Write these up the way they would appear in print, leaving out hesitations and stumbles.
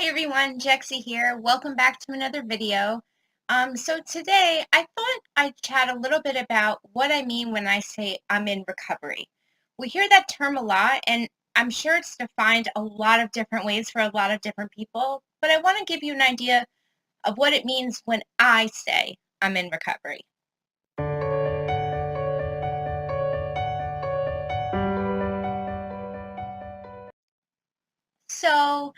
Hi everyone, Jexi here. Welcome back to another video. So today I thought I'd chat a little bit about what I mean when I say I'm in recovery. We hear that term a lot, and I'm sure it's defined a lot of different ways for a lot of different people, but I want to give you an idea of what it means when I say I'm in recovery. So,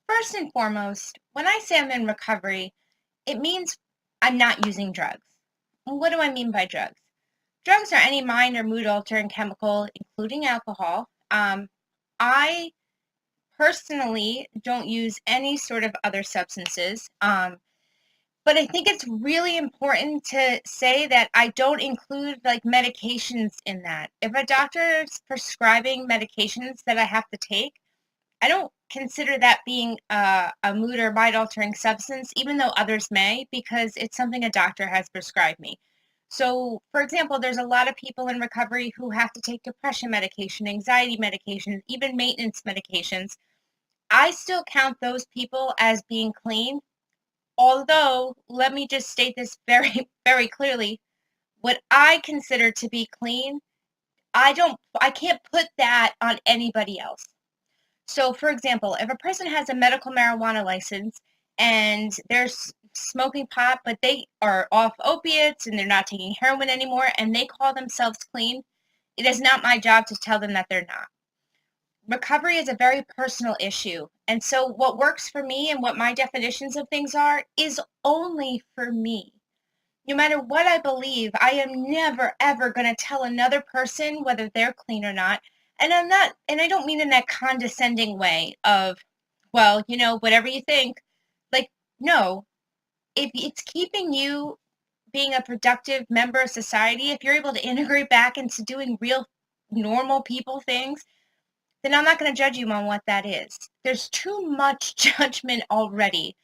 first and foremost, when I say I'm in recovery, it means I'm not using drugs. What do I mean by drugs? Drugs are any mind or mood altering chemical, including alcohol. I personally don't use any sort of other substances, but I think it's really important to say that I don't include like medications in that. If a doctor is prescribing medications that I have to take, I don't consider that being a mood or mind altering substance, even though others may, because it's something a doctor has prescribed me. So, for example, there's a lot of people in recovery who have to take depression medication, anxiety medication, even maintenance medications. I still count those people as being clean, although, let me just state this very, very clearly. What I consider to be clean, I can't put that on anybody else. So, for example, if a person has a medical marijuana license and they're smoking pot, but they are off opiates and they're not taking heroin anymore and they call themselves clean, it is not my job to tell them that they're not. Recovery is a very personal issue. And so, what works for me and what my definitions of things are is only for me. No matter what I believe, I am never ever going to tell another person whether they're clean or not. And I don't mean in that condescending way of, well, whatever you think. Like, no, if it's keeping you being a productive member of society, if you're able to integrate back into doing real normal people things, then I'm not going to judge you on what that is. There's too much judgment already.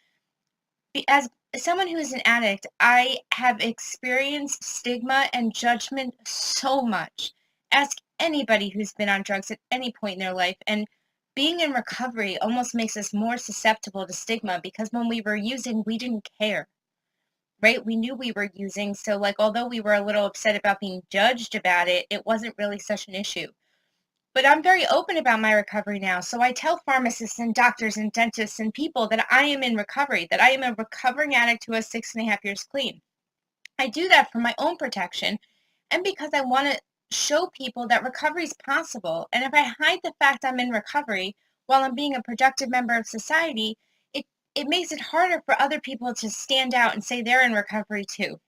As someone who is an addict, I have experienced stigma and judgment so much. Ask anybody who's been on drugs at any point in their life, and being in recovery almost makes us more susceptible to stigma because when we were using, we didn't care, right? We knew we were using, so like although we were a little upset about being judged about it, it wasn't really such an issue. But I'm very open about my recovery now. So I tell pharmacists and doctors and dentists and people that I am in recovery, that I am a recovering addict who has 6.5 years clean. I do that for my own protection and because I want to show people that recovery is possible. And if I hide the fact I'm in recovery while I'm being a productive member of society, it makes it harder for other people to stand out and say they're in recovery too.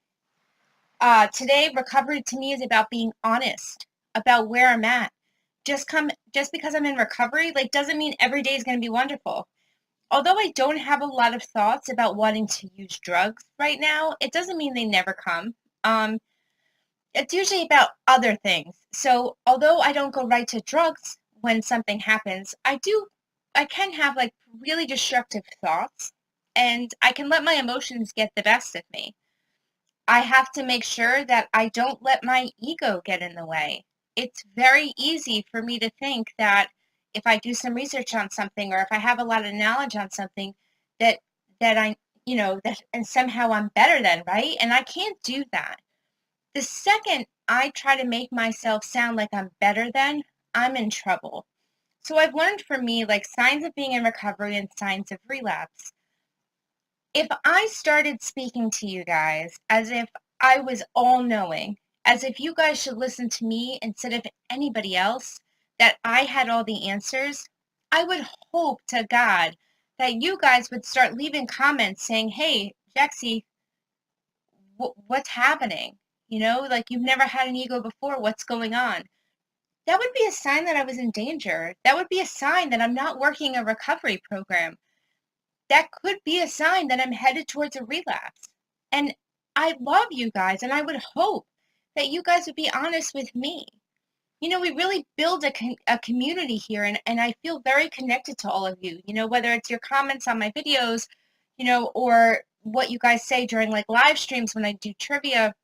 Today, recovery to me is about being honest about where I'm at. Just because I'm in recovery, like doesn't mean every day is going to be wonderful. Although I don't have a lot of thoughts about wanting to use drugs right now, it doesn't mean they never come. Um, it's usually about other things. So although I don't go right to drugs when something happens, I can have like really destructive thoughts, and I can let my emotions get the best of me. I have to make sure that I don't let my ego get in the way. It's very easy for me to think that if I do some research on something or if I have a lot of knowledge on something that that I, that and somehow I'm better than, right? And I can't do that. The second I try to make myself sound like I'm better than, I'm in trouble. So I've learned for me like signs of being in recovery and signs of relapse. If I started speaking to you guys as if I was all knowing, as if you guys should listen to me instead of anybody else, that I had all the answers, I would hope to God that you guys would start leaving comments saying, hey, Jexi, what's happening? Like you've never had an ego before. What's going on? That would be a sign that I was in danger. That would be a sign that I'm not working a recovery program. That could be a sign that I'm headed towards a relapse. And I love you guys, and I would hope that you guys would be honest with me. We really build a community here, and I feel very connected to all of you, whether it's your comments on my videos, or what you guys say during like live streams when I do trivia.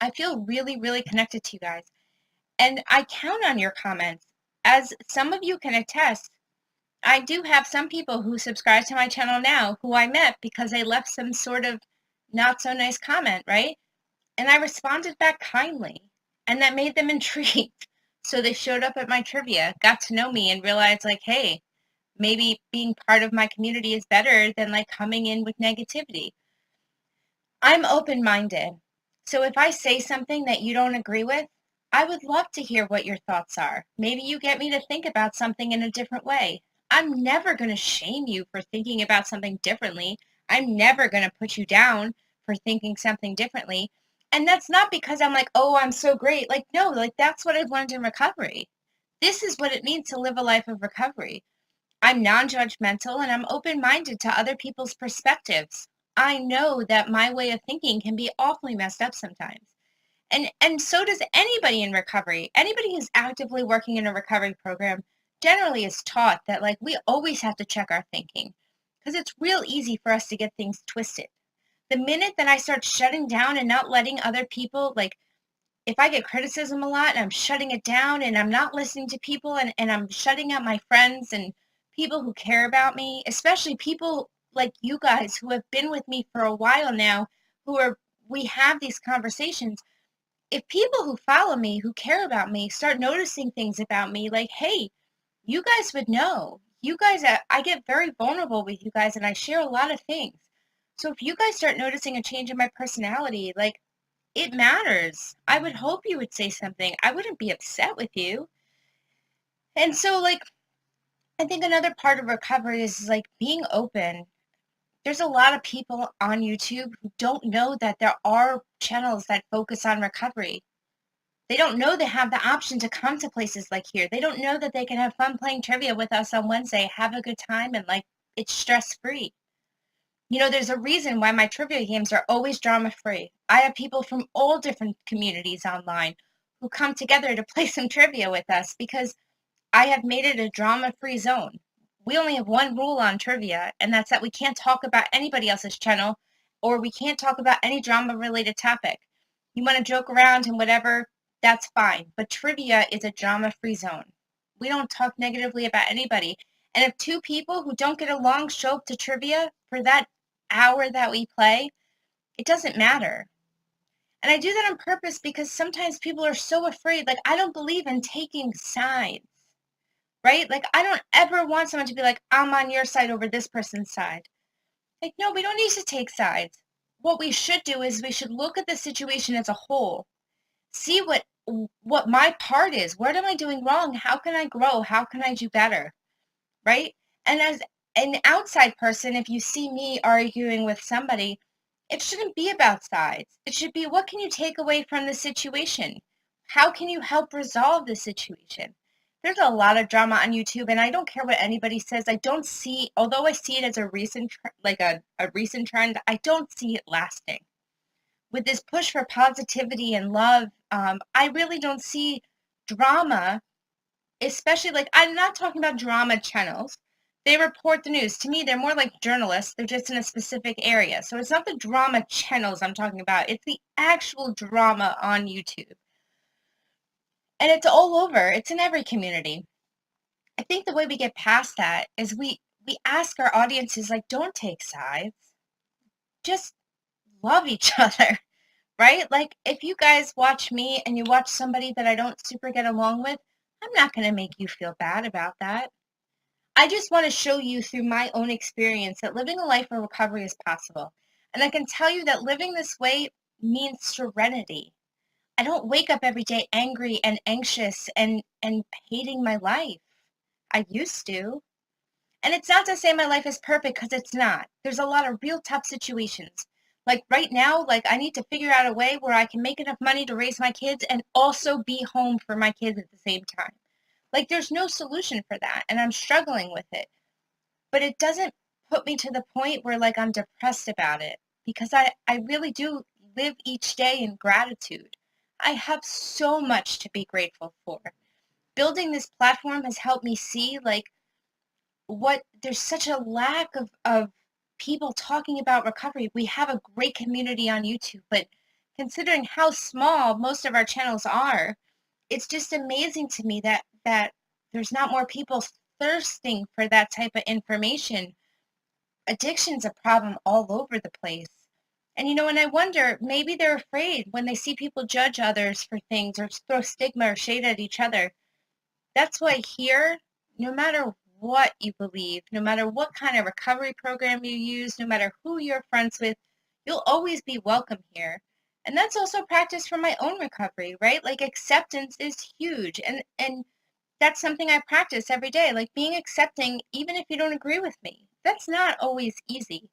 I feel really, really connected to you guys. And I count on your comments. As some of you can attest, I do have some people who subscribe to my channel now who I met because they left some sort of not so nice comment, right? And I responded back kindly, and that made them intrigued. So they showed up at my trivia, got to know me, and realized, like, hey, maybe being part of my community is better than like coming in with negativity. I'm open minded. So if I say something that you don't agree with, I would love to hear what your thoughts are. Maybe you get me to think about something in a different way. I'm never going to shame you for thinking about something differently. I'm never going to put you down for thinking something differently. And that's not because I'm like, oh, I'm so great. Like, no, like that's what I've learned in recovery. This is what it means to live a life of recovery. I'm non-judgmental and I'm open-minded to other people's perspectives. I know that my way of thinking can be awfully messed up sometimes. And so does anybody in recovery. Anybody who's actively working in a recovery program generally is taught that like we always have to check our thinking because it's real easy for us to get things twisted. The minute that I start shutting down and not letting other people like if I get criticism a lot and I'm shutting it down and I'm not listening to people and I'm shutting out my friends and people who care about me, especially people like you guys who have been with me for a while now, we have these conversations. If people who follow me, who care about me, start noticing things about me, like, hey, you guys would know. You guys, I get very vulnerable with you guys and I share a lot of things. So if you guys start noticing a change in my personality, like, it matters. I would hope you would say something. I wouldn't be upset with you. And so, like, I think another part of recovery is like being open. There's a lot of people on YouTube who don't know that there are channels that focus on recovery. They don't know they have the option to come to places like here. They don't know that they can have fun playing trivia with us on Wednesday, have a good time, and like it's stress free. You know, there's a reason why my trivia games are always drama free. I have people from all different communities online who come together to play some trivia with us because I have made it a drama free zone. We only have one rule on trivia, and that's that we can't talk about anybody else's channel or we can't talk about any drama related topic. You want to joke around and whatever, that's fine. But trivia is a drama free zone. We don't talk negatively about anybody. And if two people who don't get along show up to trivia for that hour that we play, it doesn't matter. And I do that on purpose because sometimes people are so afraid. Like, I don't believe in taking sides, right? Like, I don't ever want someone to be like, I'm on your side over this person's side. Like, no, we don't need to take sides. What we should do is we should look at the situation as a whole, see what my part is. What am I doing wrong? How can I grow? How can I do better? Right? And as an outside person, if you see me arguing with somebody, it shouldn't be about sides. It should be what can you take away from the situation? How can you help resolve the situation? There's a lot of drama on YouTube, and I don't care what anybody says. I don't see, although I see it as a recent, like a recent trend, I don't see it lasting. With this push for positivity and love, I really don't see drama, especially like I'm not talking about drama channels. They report the news. To me, they're more like journalists. They're just in a specific area. So it's not the drama channels I'm talking about. It's the actual drama on YouTube. And it's all over. It's in every community. I think the way we get past that is we ask our audiences like don't take sides. Just love each other, right? Like if you guys watch me and you watch somebody that I don't super get along with, I'm not going to make you feel bad about that. I just want to show you through my own experience that living a life of recovery is possible. And I can tell you that living this way means serenity. I don't wake up every day angry and anxious and hating my life. I used to. And it's not to say my life is perfect because it's not. There's a lot of real tough situations. Like right now, like I need to figure out a way where I can make enough money to raise my kids and also be home for my kids at the same time. Like there's no solution for that and I'm struggling with it. But it doesn't put me to the point where like I'm depressed about it because I really do live each day in gratitude. I have so much to be grateful for. Building this platform has helped me see like what there's such a lack of people talking about recovery. We have a great community on YouTube, but considering how small most of our channels are, it's just amazing to me that there's not more people thirsting for that type of information. Addiction's a problem all over the place. And and I wonder, maybe they're afraid when they see people judge others for things or throw stigma or shade at each other. That's why here, no matter what you believe, no matter what kind of recovery program you use, no matter who you're friends with, you'll always be welcome here. And that's also practice for my own recovery, right? Like acceptance is huge. And that's something I practice every day, like being accepting even if you don't agree with me. That's not always easy,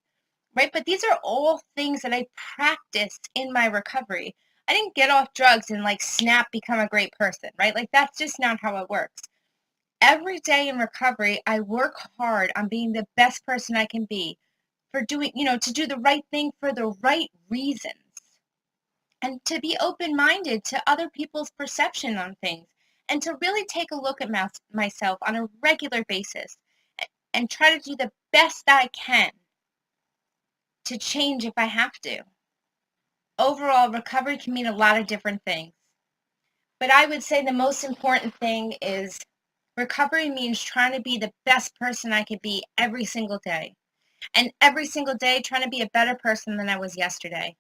right? But these are all things that I practiced in my recovery. I didn't get off drugs and like snap become a great person, right? Like that's just not how it works. Every day in recovery, I work hard on being the best person I can be for doing, to do the right thing for the right reasons and to be open-minded to other people's perception on things and to really take a look at myself on a regular basis and try to do the best I can to change if I have to. Overall, recovery can mean a lot of different things. But I would say the most important thing is recovery means trying to be the best person I could be every single day. And every single day trying to be a better person than I was yesterday.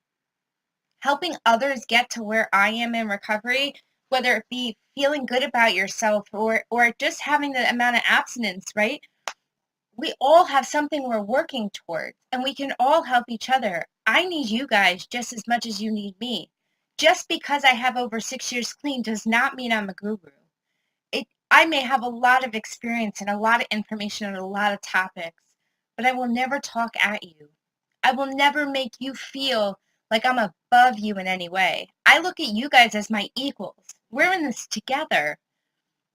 Helping others get to where I am in recovery, whether it be feeling good about yourself or just having the amount of abstinence, right? We all have something we're working towards, and we can all help each other. I need you guys just as much as you need me. Just because I have over 6 years clean does not mean I'm a guru. I may have a lot of experience and a lot of information on a lot of topics, but I will never talk at you. I will never make you feel like I'm above you in any way. I look at you guys as my equals. We're in this together.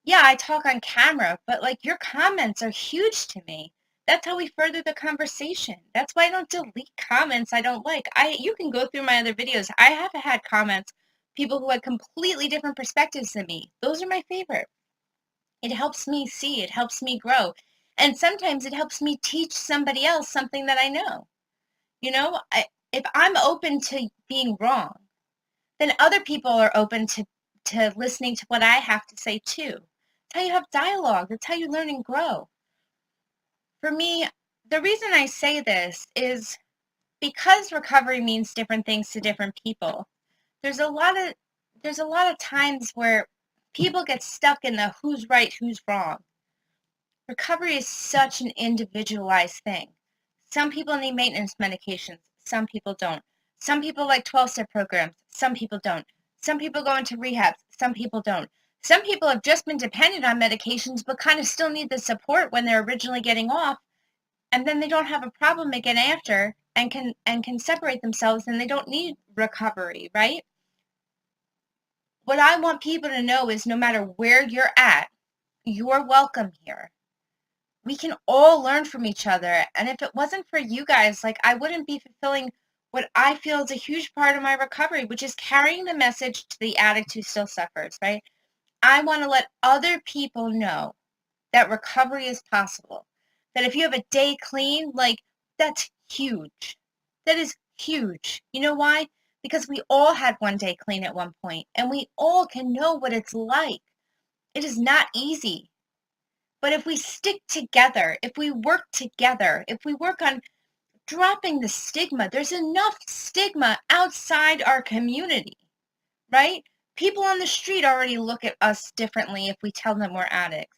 Yeah, I talk on camera, but like your comments are huge to me. That's how we further the conversation. That's why I don't delete comments I don't like. You can go through my other videos. I have had comments, people who had completely different perspectives than me. Those are my favorite. It helps me see, it helps me grow. And sometimes it helps me teach somebody else something that I know. If I'm open to being wrong, then other people are open to listening to what I have to say too. That's how you have dialogue. That's how you learn and grow. For me, the reason I say this is because recovery means different things to different people. There's a lot of times where people get stuck in the who's right, who's wrong. Recovery is such an individualized thing. Some people need maintenance medications. Some people don't. Some people like 12-step programs. Some people don't. Some people go into rehabs. Some people don't. Some people have just been dependent on medications but kind of still need the support when they're originally getting off, and then they don't have a problem again after and can separate themselves and they don't need recovery, right? What I want people to know is no matter where you're at, you're welcome here. We can all learn from each other. And if it wasn't for you guys, like I wouldn't be fulfilling what I feel is a huge part of my recovery, which is carrying the message to the addict who still suffers, right? I want to let other people know that recovery is possible. That if you have a day clean, like that's huge. That is huge. You know why? Because we all had one day clean at one point, and we all can know what it's like. It is not easy. But if we stick together, if we work together, if we work on dropping the stigma, there's enough stigma outside our community, right? People on the street already look at us differently if we tell them we're addicts.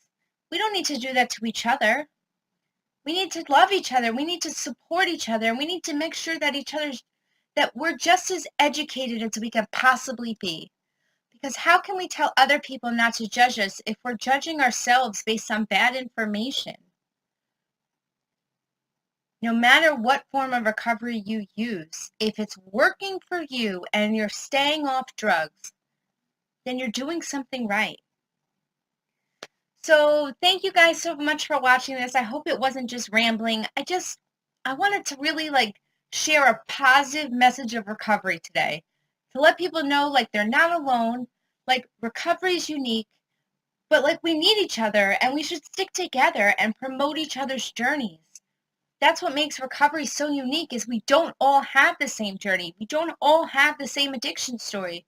We don't need to do that to each other. We need to love each other. We need to support each other. And we need to make sure that we're just as educated as we can possibly be. Because how can we tell other people not to judge us if we're judging ourselves based on bad information? No matter what form of recovery you use, if it's working for you and you're staying off drugs, then you're doing something right. So thank you guys so much for watching this. I hope it wasn't just rambling. I wanted to really share a positive message of recovery today. To let people know they're not alone, recovery is unique, but we need each other and we should stick together and promote each other's journeys. That's what makes recovery so unique is we don't all have the same journey. We don't all have the same addiction story,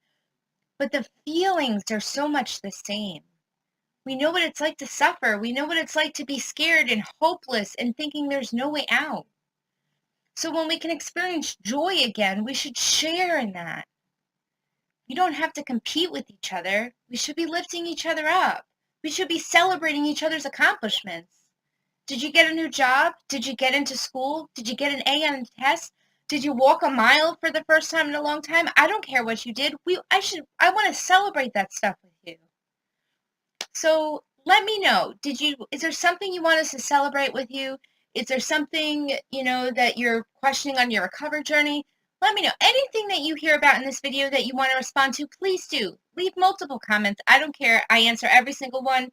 but the feelings are so much the same. We know what it's like to suffer. We know what it's like to be scared and hopeless and thinking there's no way out. So when we can experience joy again, we should share in that. We don't have to compete with each other. We should be lifting each other up. We should be celebrating each other's accomplishments. Did you get a new job? Did you get into school? Did you get an A on a test? Did you walk a mile for the first time in a long time? I don't care what you did. I want to celebrate that stuff with you. So let me know. Is there something you want us to celebrate with you? Is there something, that you're questioning on your recovery journey? Let me know. Anything that you hear about in this video that you want to respond to, please do. Leave multiple comments. I don't care. I answer every single one.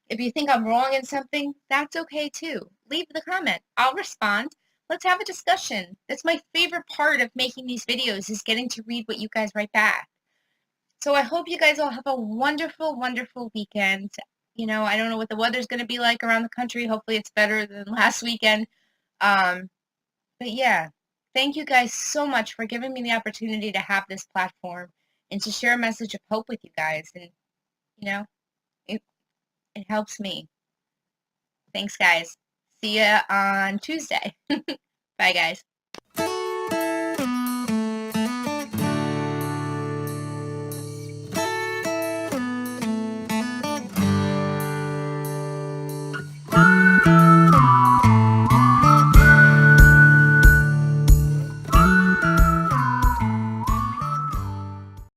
If you think I'm wrong in something, that's okay too. Leave the comment. I'll respond. Let's have a discussion. That's my favorite part of making these videos, is getting to read what you guys write back. So I hope you guys all have a wonderful, wonderful weekend. I don't know what the weather's going to be like around the country. Hopefully it's better than last weekend. But yeah, thank you guys so much for giving me the opportunity to have this platform and to share a message of hope with you guys. And, it helps me. Thanks, guys. See ya on Tuesday. Bye, guys.